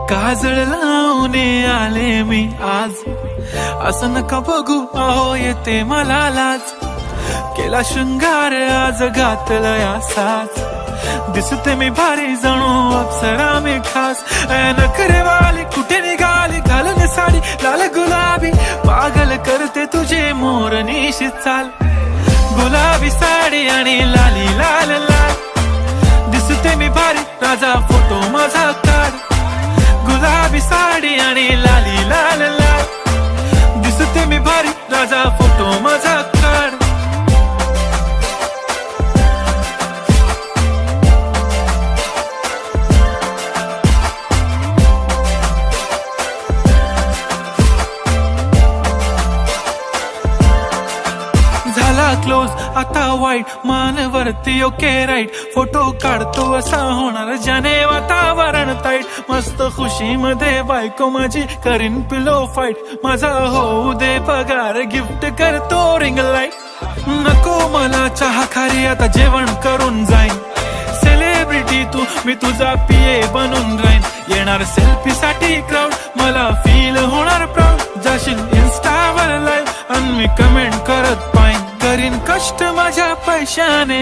काजळ लावून आले मी आज, असं नका बघू अहो येते मला लाज. केला शृंगार आज घातलं या साज, दिसते मी भारी जणू अप्सरा मी खास. नखरे वाली कुठे निघाली घालून साडी लाल गुलाबी, पागल करते तुझे मोरनीशी चाल. गुलाबी साडी आणि लाली लाल लाल, दिसते मी भारी राजा फोटो माझा काढ. गुलाबी साडी आणि लाली लाल लाल, दिसते मी भारी राजा फोटो माझा काढ. झाला क्लोज आता वाईट, मानवरती ओके राईट. फोटो काढतो असा होणार ज्याने वातावरण ताईट. मस्त खुशी मध्ये बायको माझी करीन पिलो फाईट. माझा होऊ दे पगार गिफ्ट करतो रिंग लाईट. नको मला चहा खारी आता जेवण करून जाईन. सेलिब्रिटी तू मी तुझा पिये बनून राहीन. येणार सेल्फी साठी क्राऊड मला फील होणार प्राऊड. जाशील इन्स्टावर लाईव्ह आणि मी कमेंट करत पाहिन. करीन कष्ट माझ्या पैशाने.